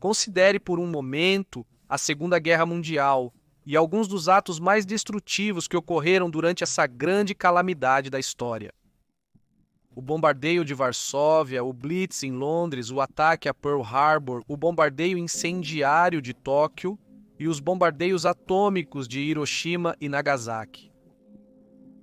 considere por um momento a Segunda Guerra Mundial e alguns dos atos mais destrutivos que ocorreram durante essa grande calamidade da história. O bombardeio de Varsóvia, o Blitz em Londres, o ataque a Pearl Harbor, o bombardeio incendiário de Tóquio e os bombardeios atômicos de Hiroshima e Nagasaki.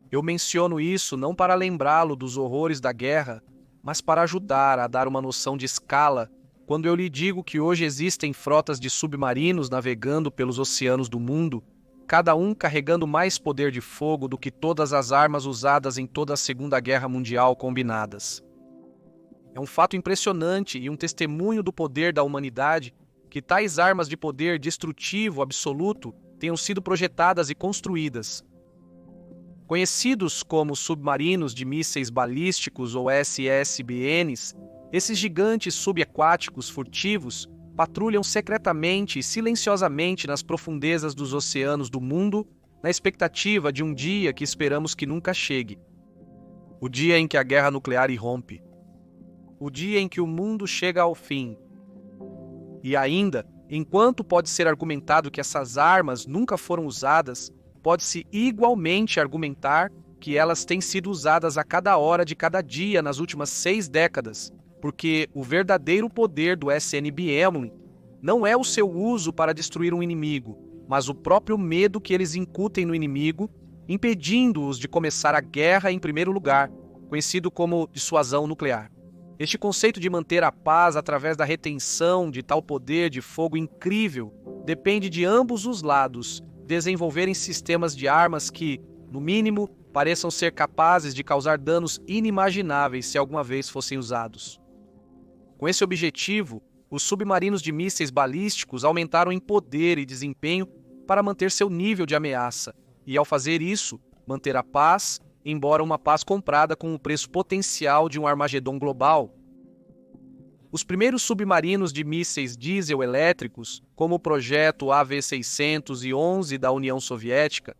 Eu menciono isso não para lembrá-lo dos horrores da guerra, mas para ajudar a dar uma noção de escala quando eu lhe digo que hoje existem frotas de submarinos navegando pelos oceanos do mundo, cada um carregando mais poder de fogo do que todas as armas usadas em toda a Segunda Guerra Mundial combinadas. É um fato impressionante e um testemunho do poder da humanidade que tais armas de poder destrutivo absoluto tenham sido projetadas e construídas. Conhecidos como submarinos de mísseis balísticos ou SSBNs, esses gigantes subaquáticos furtivos patrulham secretamente e silenciosamente nas profundezas dos oceanos do mundo, na expectativa de um dia que esperamos que nunca chegue. O dia em que a guerra nuclear irrompe. O dia em que o mundo chega ao fim. E ainda, enquanto pode ser argumentado que essas armas nunca foram usadas, pode-se igualmente argumentar que elas têm sido usadas a cada hora de cada dia nas últimas 6 décadas, porque o verdadeiro poder do SNBM não é o seu uso para destruir um inimigo, mas o próprio medo que eles incutem no inimigo, impedindo-os de começar a guerra em primeiro lugar, conhecido como dissuasão nuclear. Este conceito de manter a paz através da retenção de tal poder de fogo incrível depende de ambos os lados desenvolverem sistemas de armas que, no mínimo, pareçam ser capazes de causar danos inimagináveis se alguma vez fossem usados. Com esse objetivo, os submarinos de mísseis balísticos aumentaram em poder e desempenho para manter seu nível de ameaça, e ao fazer isso, manter a paz, embora uma paz comprada com o preço potencial de um Armagedon global. Os primeiros submarinos de mísseis diesel-elétricos, como o projeto AV-611 da União Soviética,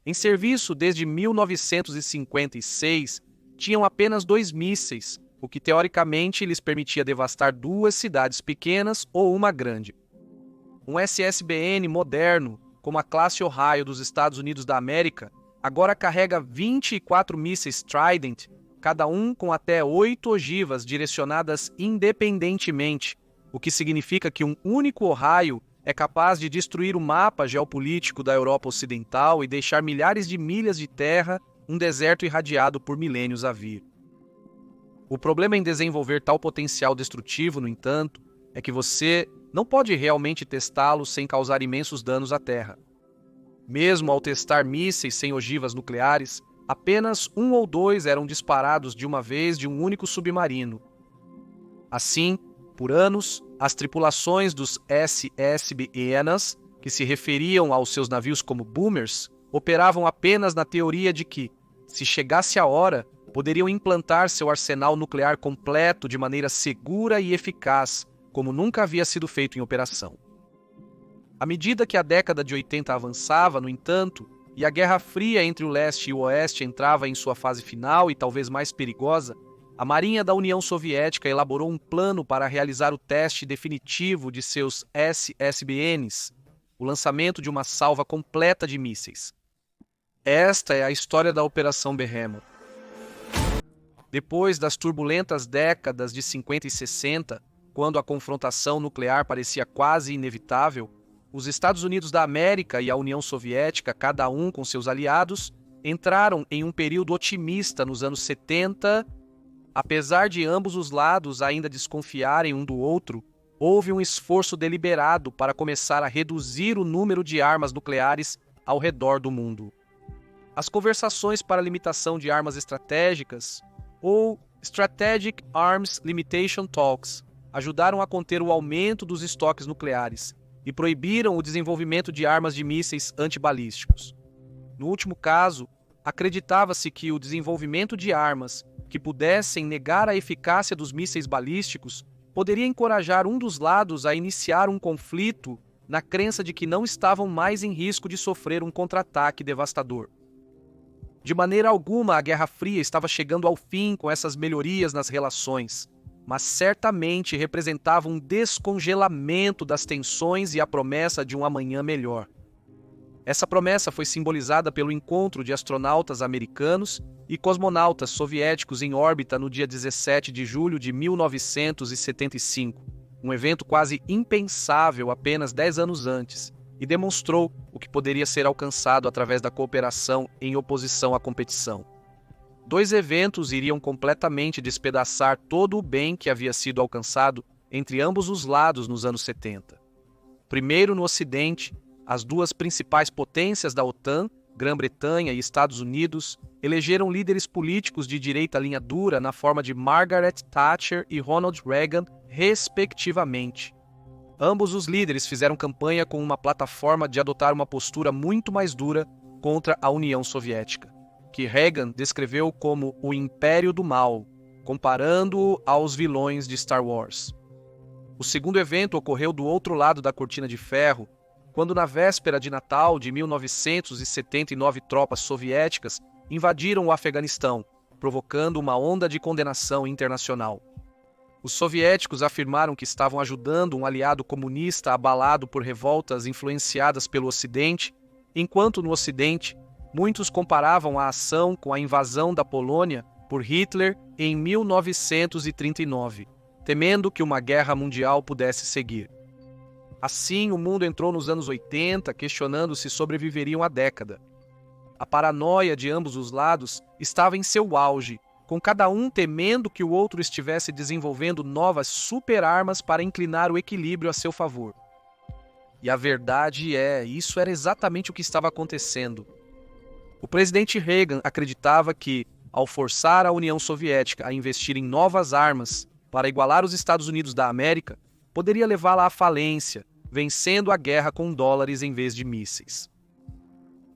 em serviço desde 1956, tinham apenas 2 mísseis, o que teoricamente lhes permitia devastar 2 cidades pequenas ou uma grande. Um SSBN moderno, como a classe Ohio dos Estados Unidos da América, agora carrega 24 mísseis Trident, cada um com até 8 ogivas direcionadas independentemente, o que significa que um único Ohio é capaz de destruir o mapa geopolítico da Europa Ocidental e deixar milhares de milhas de terra, um deserto irradiado por milênios a vir. O problema em desenvolver tal potencial destrutivo, no entanto, é que você não pode realmente testá-lo sem causar imensos danos à Terra. Mesmo ao testar mísseis sem ogivas nucleares, apenas 1 ou 2 eram disparados de uma vez de um único submarino. Assim, por anos, as tripulações dos SSBNs, que se referiam aos seus navios como boomers, operavam apenas na teoria de que, se chegasse a hora, poderiam implantar seu arsenal nuclear completo de maneira segura e eficaz, como nunca havia sido feito em operação. À medida que a década de 80 avançava, no entanto, e a Guerra Fria entre o leste e o oeste entrava em sua fase final e talvez mais perigosa, a Marinha da União Soviética elaborou um plano para realizar o teste definitivo de seus SSBNs, o lançamento de uma salva completa de mísseis. Esta é a história da Operação Behemoth. Depois das turbulentas décadas de 50 e 60, quando a confrontação nuclear parecia quase inevitável, os Estados Unidos da América e a União Soviética, cada um com seus aliados, entraram em um período otimista nos anos 70. Apesar de ambos os lados ainda desconfiarem um do outro, houve um esforço deliberado para começar a reduzir o número de armas nucleares ao redor do mundo. As conversações para a limitação de armas estratégicas, ou Strategic Arms Limitation Talks, ajudaram a conter o aumento dos estoques nucleares e proibiram o desenvolvimento de armas de mísseis antibalísticos. No último caso, acreditava-se que o desenvolvimento de armas que pudessem negar a eficácia dos mísseis balísticos poderia encorajar um dos lados a iniciar um conflito na crença de que não estavam mais em risco de sofrer um contra-ataque devastador. De maneira alguma, a Guerra Fria estava chegando ao fim com essas melhorias nas relações. mas certamente representava um descongelamento das tensões e a promessa de um amanhã melhor. Essa promessa foi simbolizada pelo encontro de astronautas americanos e cosmonautas soviéticos em órbita no dia 17 de julho de 1975, um evento quase impensável apenas 10 anos antes, e demonstrou o que poderia ser alcançado através da cooperação em oposição à competição. Dois eventos iriam completamente despedaçar todo o bem que havia sido alcançado entre ambos os lados nos anos 70. Primeiro, no Ocidente, as duas principais potências da OTAN, Grã-Bretanha e Estados Unidos, elegeram líderes políticos de direita linha dura na forma de Margaret Thatcher e Ronald Reagan, respectivamente. Ambos os líderes fizeram campanha com uma plataforma de adotar uma postura muito mais dura contra a União Soviética, que Reagan descreveu como o Império do Mal, comparando-o aos vilões de Star Wars. O segundo evento ocorreu do outro lado da cortina de ferro, quando na véspera de Natal de 1979 tropas soviéticas invadiram o Afeganistão, provocando uma onda de condenação internacional. Os soviéticos afirmaram que estavam ajudando um aliado comunista abalado por revoltas influenciadas pelo Ocidente, enquanto no Ocidente, muitos comparavam a ação com a invasão da Polônia por Hitler em 1939, temendo que uma guerra mundial pudesse seguir. Assim, o mundo entrou nos anos 80, questionando se sobreviveriam à década. A paranoia de ambos os lados estava em seu auge, com cada um temendo que o outro estivesse desenvolvendo novas super-armas para inclinar o equilíbrio a seu favor. E a verdade isso era exatamente o que estava acontecendo. O presidente Reagan acreditava que, ao forçar a União Soviética a investir em novas armas para igualar os Estados Unidos da América, poderia levá-la à falência, vencendo a guerra com dólares em vez de mísseis.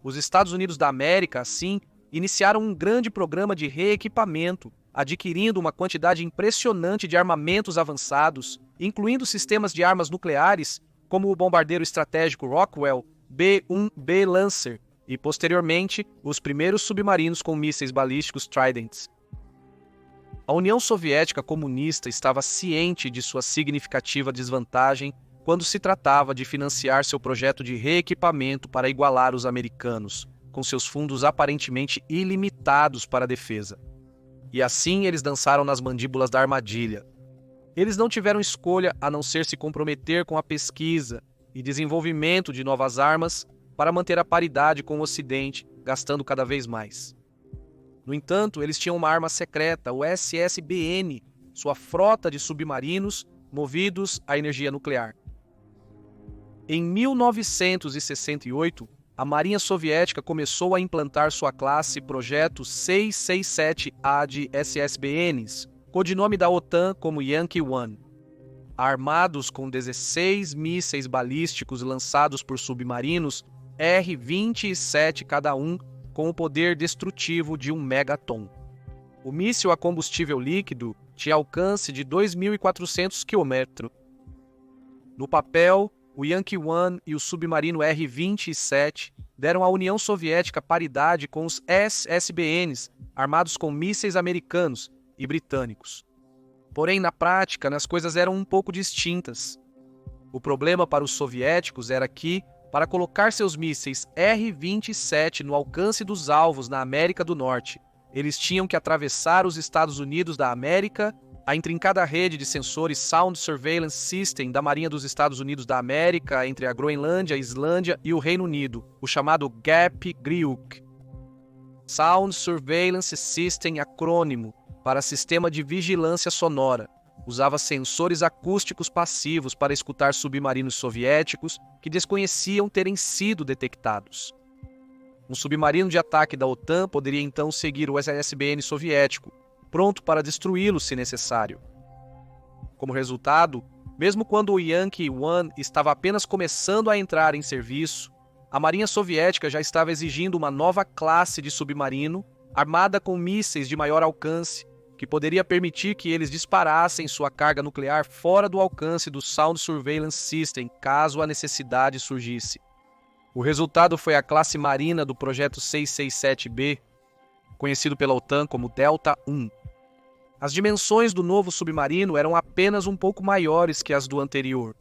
Os Estados Unidos da América, assim, iniciaram um grande programa de reequipamento, adquirindo uma quantidade impressionante de armamentos avançados, incluindo sistemas de armas nucleares, como o bombardeiro estratégico Rockwell B-1B Lancer, e, posteriormente, os primeiros submarinos com mísseis balísticos Trident. A União Soviética comunista estava ciente de sua significativa desvantagem quando se tratava de financiar seu projeto de reequipamento para igualar os americanos, com seus fundos aparentemente ilimitados para a defesa. E assim eles dançaram nas mandíbulas da armadilha. Eles não tiveram escolha a não ser se comprometer com a pesquisa e desenvolvimento de novas armas para manter a paridade com o Ocidente, gastando cada vez mais. No entanto, eles tinham uma arma secreta, o SSBN, sua frota de submarinos movidos à energia nuclear. Em 1968, a Marinha Soviética começou a implantar sua classe Projeto 667A de SSBNs, codinome da OTAN como Yankee One. Armados com 16 mísseis balísticos lançados por submarinos R-27 cada um, com o poder destrutivo de 1 megaton. O míssil a combustível líquido tinha alcance de 2.400 km. No papel, o Yankee One e o submarino R-27 deram à União Soviética paridade com os SSBNs, armados com mísseis americanos e britânicos. Porém, na prática, as coisas eram um pouco distintas. O problema para os soviéticos era que, para colocar seus mísseis R-27 no alcance dos alvos na América do Norte, eles tinham que atravessar os Estados Unidos da América, a intrincada rede de sensores Sound Surveillance System da Marinha dos Estados Unidos da América entre a Groenlândia, a Islândia e o Reino Unido, o chamado GAP-GRIUC. Sound Surveillance System, acrônimo para Sistema de Vigilância Sonora, usava sensores acústicos passivos para escutar submarinos soviéticos que desconheciam terem sido detectados. Um submarino de ataque da OTAN poderia então seguir o SSBN soviético, pronto para destruí-lo se necessário. Como resultado, mesmo quando o Yankee One estava apenas começando a entrar em serviço, a Marinha Soviética já estava exigindo uma nova classe de submarino, armada com mísseis de maior alcance, que poderia permitir que eles disparassem sua carga nuclear fora do alcance do Sound Surveillance System, caso a necessidade surgisse. O resultado foi a classe marina do Projeto 667B, conhecido pela OTAN como Delta I. As dimensões do novo submarino eram apenas um pouco maiores que as do anterior.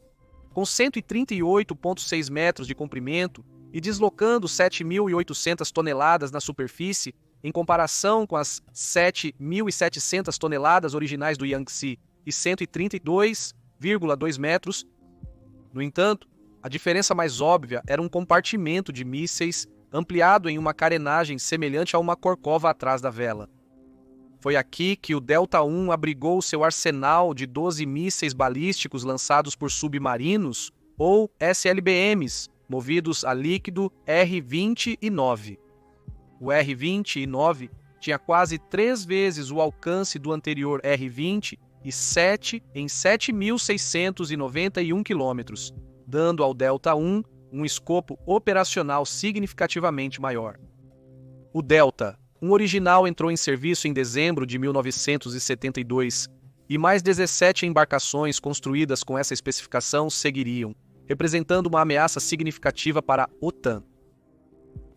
Com 138,6 metros de comprimento e deslocando 7.800 toneladas na superfície, em comparação com as 7.700 toneladas originais do Yangtze e 132,2 metros. No entanto, a diferença mais óbvia era um compartimento de mísseis ampliado em uma carenagem semelhante a uma corcova atrás da vela. Foi aqui que o Delta I abrigou seu arsenal de 12 mísseis balísticos lançados por submarinos, ou SLBMs, movidos a líquido R-29. O R-29 tinha quase 3 vezes o alcance do anterior R-20 e 7 em 7.691 quilômetros, dando ao Delta I um escopo operacional significativamente maior. O Delta, um original, entrou em serviço em dezembro de 1972 e mais 17 embarcações construídas com essa especificação seguiriam, representando uma ameaça significativa para a OTAN.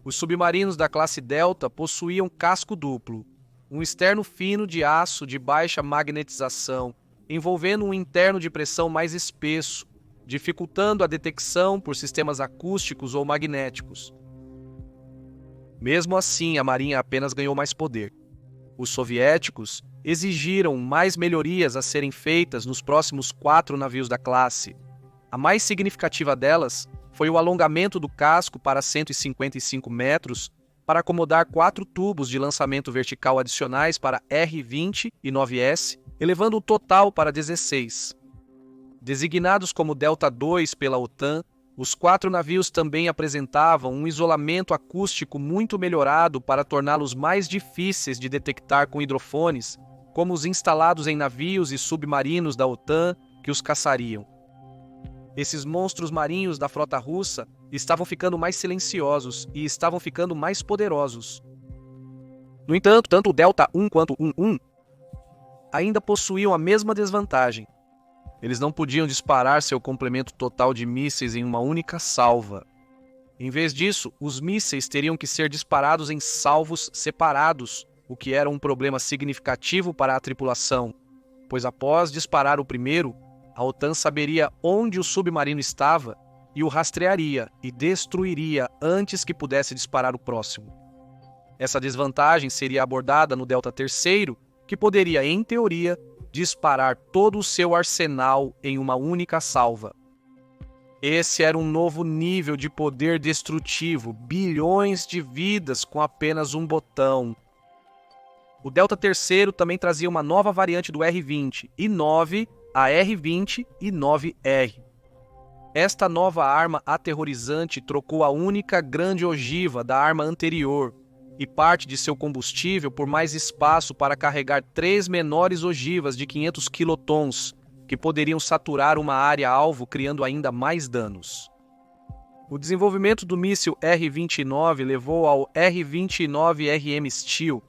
Os submarinos da classe Delta possuíam casco duplo, um externo fino de aço de baixa magnetização, envolvendo um interno de pressão mais espesso, dificultando a detecção por sistemas acústicos ou magnéticos. Mesmo assim, a Marinha apenas ganhou mais poder. Os soviéticos exigiram mais melhorias a serem feitas nos próximos 4 navios da classe. A mais significativa delas foi o alongamento do casco para 155 metros para acomodar 4 tubos de lançamento vertical adicionais para R-20 e 9S, elevando o total para 16. Designados como Delta II pela OTAN, os 4 navios também apresentavam um isolamento acústico muito melhorado para torná-los mais difíceis de detectar com hidrofones, como os instalados em navios e submarinos da OTAN que os caçariam. Esses monstros marinhos da frota russa estavam ficando mais silenciosos e estavam ficando mais poderosos. No entanto, tanto o Delta I quanto o I ainda possuíam a mesma desvantagem. Eles não podiam disparar seu complemento total de mísseis em uma única salva. Em vez disso, os mísseis teriam que ser disparados em salvos separados, o que era um problema significativo para a tripulação, pois após disparar o primeiro, a OTAN saberia onde o submarino estava e o rastrearia e destruiria antes que pudesse disparar o próximo. Essa desvantagem seria abordada no Delta III, que poderia, em teoria, disparar todo o seu arsenal em uma única salva. Esse era um novo nível de poder destrutivo, bilhões de vidas com apenas um botão. O Delta III também trazia uma nova variante do R-20, I-9, a R-20 e 9R. Esta nova arma aterrorizante trocou a única grande ogiva da arma anterior e parte de seu combustível por mais espaço para carregar 3 menores ogivas de 500 quilotons, que poderiam saturar uma área-alvo, criando ainda mais danos. O desenvolvimento do míssil R-29 levou ao R-29RM Steel.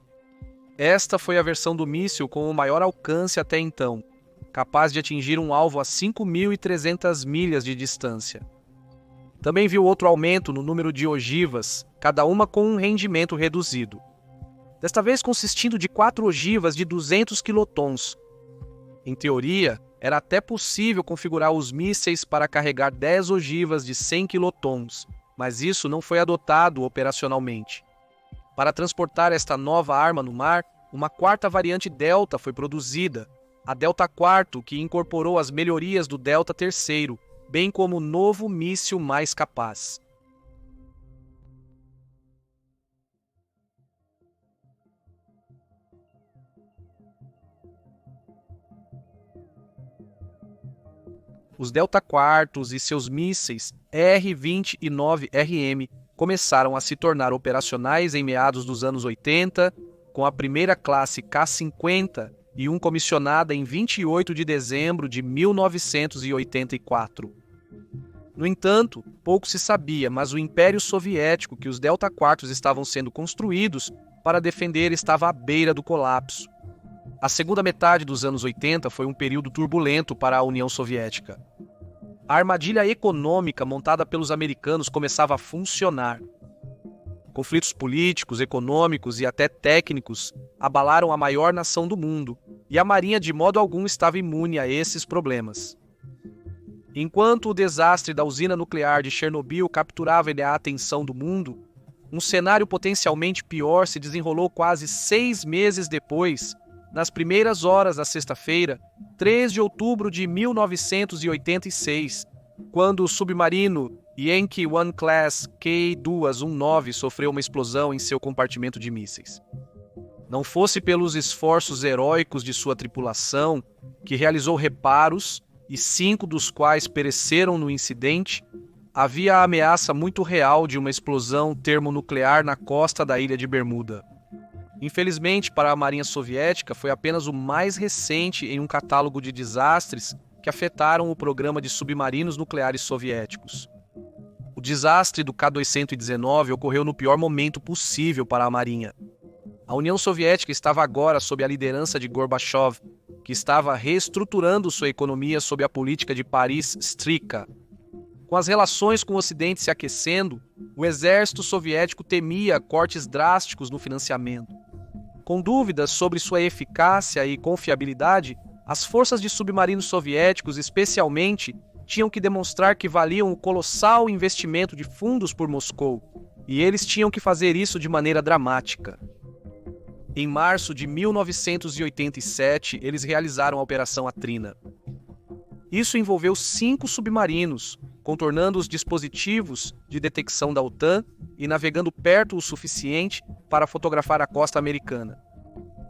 Esta foi a versão do míssil com o maior alcance até então, capaz de atingir um alvo a 5.300 milhas de distância. Também viu outro aumento no número de ogivas, cada uma com um rendimento reduzido. Desta vez consistindo de 4 ogivas de 200 quilotons. Em teoria, era até possível configurar os mísseis para carregar 10 ogivas de 100 quilotons, mas isso não foi adotado operacionalmente. Para transportar esta nova arma no mar, uma 4ª variante Delta foi produzida, a Delta IV, que incorporou as melhorias do Delta III, bem como o novo míssil mais capaz. Os Delta IV e seus mísseis R-20 e 9RM começaram a se tornar operacionais em meados dos anos 80, com a primeira classe K-50 e comissionada em 28 de dezembro de 1984. No entanto, pouco se sabia, mas o Império Soviético que os Delta IV estavam sendo construídos para defender estava à beira do colapso. A segunda metade dos anos 80 foi um período turbulento para a União Soviética. A armadilha econômica montada pelos americanos começava a funcionar. Conflitos políticos, econômicos e até técnicos abalaram a maior nação do mundo, e a Marinha de modo algum estava imune a esses problemas. Enquanto o desastre da usina nuclear de Chernobyl capturava a atenção do mundo, um cenário potencialmente pior se desenrolou quase 6 meses depois, nas primeiras horas da sexta-feira, 3 de outubro de 1986, quando o submarino Yankee One Class K-219 sofreu uma explosão em seu compartimento de mísseis. Não fosse pelos esforços heróicos de sua tripulação, que realizou reparos, e 5 dos quais pereceram no incidente, havia a ameaça muito real de uma explosão termonuclear na costa da ilha de Bermuda. Infelizmente, para a Marinha Soviética, foi apenas o mais recente em um catálogo de desastres que afetaram o programa de submarinos nucleares soviéticos. O desastre do K-219 ocorreu no pior momento possível para a Marinha. A União Soviética estava agora sob a liderança de Gorbachev, que estava reestruturando sua economia sob a política de Paris-Strika. Com as relações com o Ocidente se aquecendo, o exército soviético temia cortes drásticos no financiamento. Com dúvidas sobre sua eficácia e confiabilidade, as forças de submarinos soviéticos, especialmente, tinham que demonstrar que valiam o colossal investimento de fundos por Moscou, e eles tinham que fazer isso de maneira dramática. Em março de 1987, eles realizaram a Operação Atrina. Isso envolveu 5 submarinos, contornando os dispositivos de detecção da OTAN e navegando perto o suficiente para fotografar a costa americana.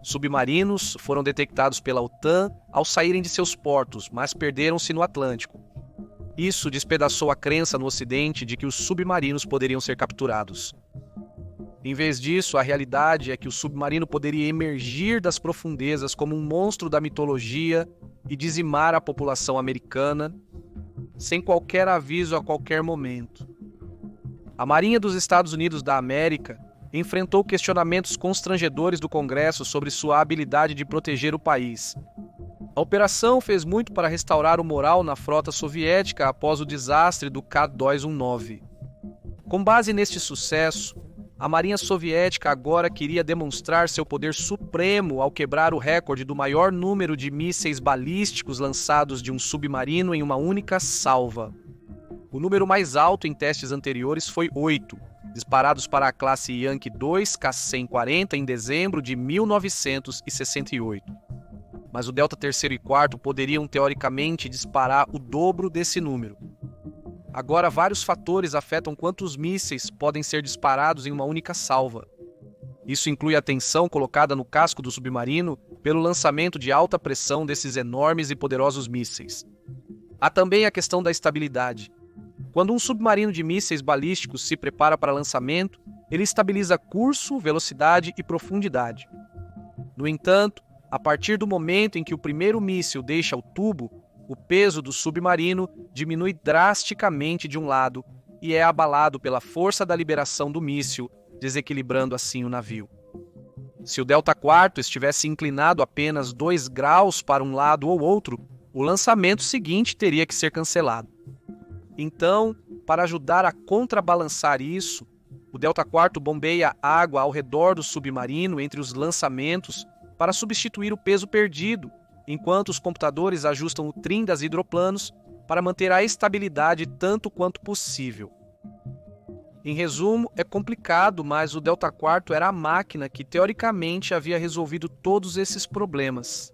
Submarinos foram detectados pela OTAN ao saírem de seus portos, mas perderam-se no Atlântico. Isso despedaçou a crença no Ocidente de que os submarinos poderiam ser capturados. Em vez disso, a realidade é que o submarino poderia emergir das profundezas como um monstro da mitologia e dizimar a população americana, sem qualquer aviso a qualquer momento. A Marinha dos Estados Unidos da América enfrentou questionamentos constrangedores do Congresso sobre sua habilidade de proteger o país. A operação fez muito para restaurar o moral na frota soviética após o desastre do K-219. Com base neste sucesso, a Marinha Soviética agora queria demonstrar seu poder supremo ao quebrar o recorde do maior número de mísseis balísticos lançados de um submarino em uma única salva. O número mais alto em testes anteriores foi 8, disparados para a classe Yankee II K-140 em dezembro de 1968. Mas o Delta III e IV poderiam teoricamente disparar o dobro desse número. Agora, vários fatores afetam quantos mísseis podem ser disparados em uma única salva. Isso inclui a tensão colocada no casco do submarino pelo lançamento de alta pressão desses enormes e poderosos mísseis. Há também a questão da estabilidade. Quando um submarino de mísseis balísticos se prepara para lançamento, ele estabiliza curso, velocidade e profundidade. No entanto, a partir do momento em que o primeiro míssil deixa o tubo, o peso do submarino diminui drasticamente de um lado e é abalado pela força da liberação do míssil, desequilibrando assim o navio. Se o Delta IV estivesse inclinado apenas 2 graus para um lado ou outro, o lançamento seguinte teria que ser cancelado. Então, para ajudar a contrabalançar isso, o Delta IV bombeia água ao redor do submarino entre os lançamentos para substituir o peso perdido, enquanto os computadores ajustam o trim das hidroplanos para manter a estabilidade tanto quanto possível. Em resumo, é complicado, mas o Delta IV era a máquina que teoricamente havia resolvido todos esses problemas.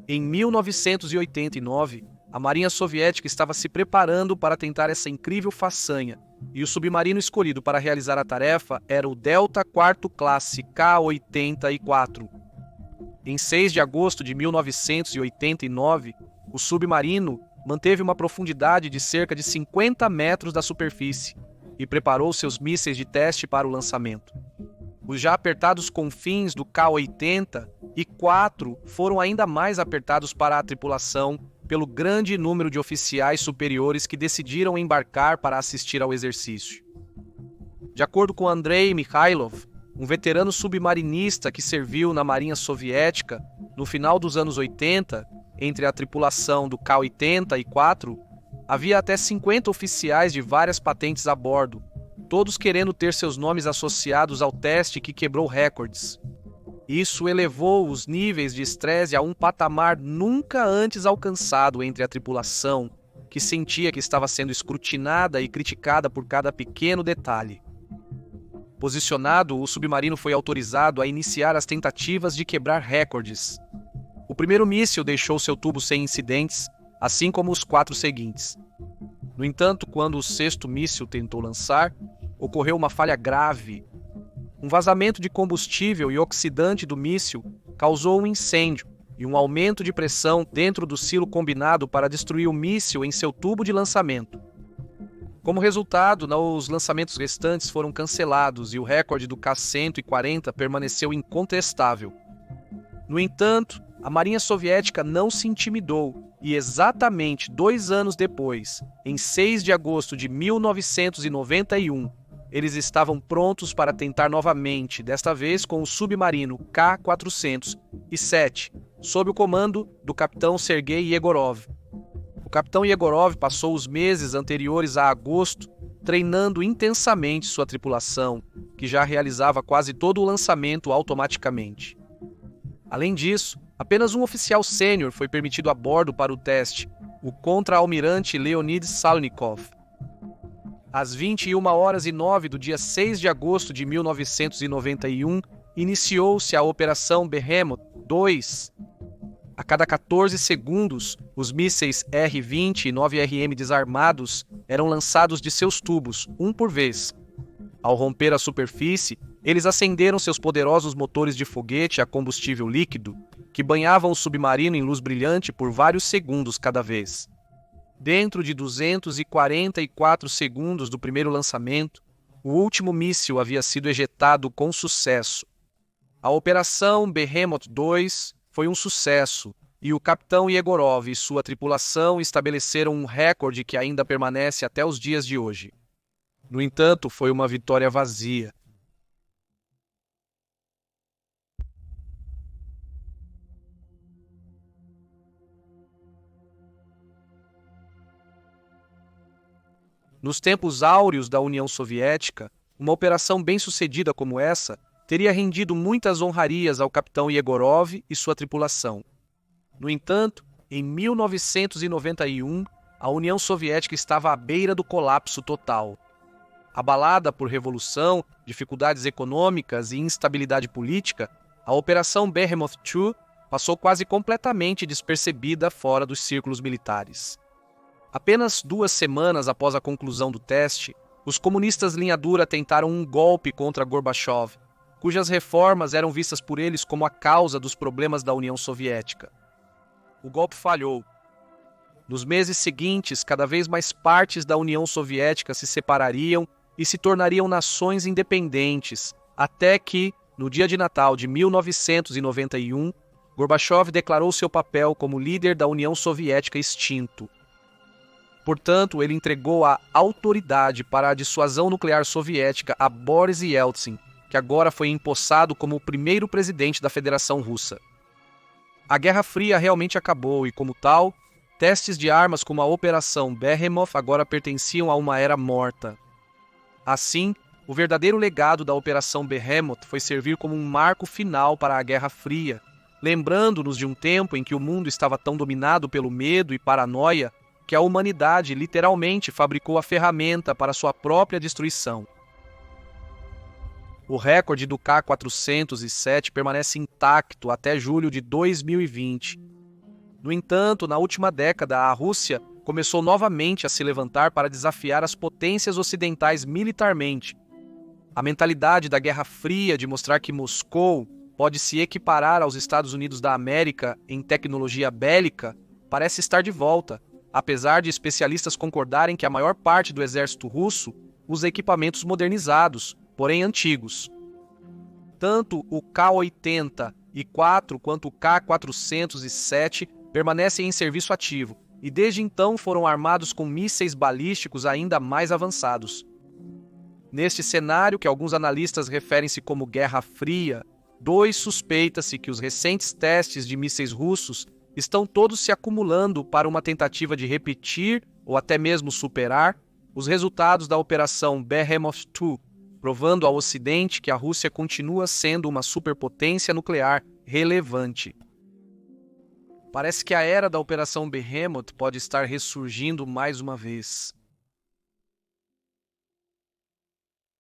Em 1989, a Marinha Soviética estava se preparando para tentar essa incrível façanha, e o submarino escolhido para realizar a tarefa era o Delta IV Classe K-84. Em 6 de agosto de 1989, o submarino manteve uma profundidade de cerca de 50 metros da superfície e preparou seus mísseis de teste para o lançamento. Os já apertados confins do K-80 e 4 foram ainda mais apertados para a tripulação pelo grande número de oficiais superiores que decidiram embarcar para assistir ao exercício. De acordo com Andrei Mikhailov, um veterano submarinista que serviu na Marinha Soviética no final dos anos 80, entre a tripulação do K-80 e 4, havia até 50 oficiais de várias patentes a bordo, todos querendo ter seus nomes associados ao teste que quebrou recordes. Isso elevou os níveis de estresse a um patamar nunca antes alcançado entre a tripulação, que sentia que estava sendo escrutinada e criticada por cada pequeno detalhe. Posicionado, o submarino foi autorizado a iniciar as tentativas de quebrar recordes. O primeiro míssil deixou seu tubo sem incidentes, assim como os 4 seguintes. No entanto, quando o 6º míssil tentou lançar, ocorreu uma falha grave. Um vazamento de combustível e oxidante do míssil causou um incêndio e um aumento de pressão dentro do silo combinado para destruir o míssil em seu tubo de lançamento. Como resultado, os lançamentos restantes foram cancelados e o recorde do K-140 permaneceu incontestável. No entanto, a Marinha Soviética não se intimidou e exatamente 2 anos depois, em 6 de agosto de 1991, eles estavam prontos para tentar novamente, desta vez com o submarino K-407, sob o comando do capitão Sergei Yegorov. O capitão Yegorov passou os meses anteriores a agosto treinando intensamente sua tripulação, que já realizava quase todo o lançamento automaticamente. Além disso, apenas um oficial sênior foi permitido a bordo para o teste, o contra-almirante Leonid Salnikov. Às 21h09 do dia 6 de agosto de 1991, iniciou-se a Operação Behemoth 2. A cada 14 segundos, os mísseis R-20 e 9RM desarmados eram lançados de seus tubos, um por vez. Ao romper a superfície, eles acenderam seus poderosos motores de foguete a combustível líquido, que banhavam o submarino em luz brilhante por vários segundos cada vez. Dentro de 244 segundos do primeiro lançamento, o último míssil havia sido ejetado com sucesso. A Operação Behemoth 2 foi um sucesso, e o capitão Yegorov e sua tripulação estabeleceram um recorde que ainda permanece até os dias de hoje. No entanto, foi uma vitória vazia. Nos tempos áureos da União Soviética, uma operação bem-sucedida como essa teria rendido muitas honrarias ao capitão Yegorov e sua tripulação. No entanto, em 1991, a União Soviética estava à beira do colapso total. Abalada por revolução, dificuldades econômicas e instabilidade política, a Operação Behemoth 2 passou quase completamente despercebida fora dos círculos militares. Apenas 2 semanas após a conclusão do teste, os comunistas linha dura tentaram um golpe contra Gorbachev, cujas reformas eram vistas por eles como a causa dos problemas da União Soviética. O golpe falhou. Nos meses seguintes, cada vez mais partes da União Soviética se separariam e se tornariam nações independentes, até que, no dia de Natal de 1991, Gorbachev declarou seu papel como líder da União Soviética extinto. Portanto, ele entregou a autoridade para a dissuasão nuclear soviética a Boris Yeltsin, que agora foi empossado como o primeiro presidente da Federação Russa. A Guerra Fria realmente acabou e, como tal, testes de armas como a Operação Behemoth agora pertenciam a uma era morta. Assim, o verdadeiro legado da Operação Behemoth foi servir como um marco final para a Guerra Fria, lembrando-nos de um tempo em que o mundo estava tão dominado pelo medo e paranoia que a humanidade literalmente fabricou a ferramenta para sua própria destruição. O recorde do K-407 permanece intacto até julho de 2020. No entanto, na última década, a Rússia começou novamente a se levantar para desafiar as potências ocidentais militarmente. A mentalidade da Guerra Fria de mostrar que Moscou pode se equiparar aos Estados Unidos da América em tecnologia bélica parece estar de volta, apesar de especialistas concordarem que a maior parte do exército russo usa equipamentos modernizados, porém antigos. Tanto o K-80-4 quanto o K-407 permanecem em serviço ativo e desde então foram armados com mísseis balísticos ainda mais avançados. Neste cenário, que alguns analistas referem-se como Guerra Fria, suspeita-se que os recentes testes de mísseis russos estão todos se acumulando para uma tentativa de repetir ou até mesmo superar os resultados da Operação Behemoth 2, provando ao Ocidente que a Rússia continua sendo uma superpotência nuclear relevante. Parece que a era da Operação Behemoth pode estar ressurgindo mais uma vez.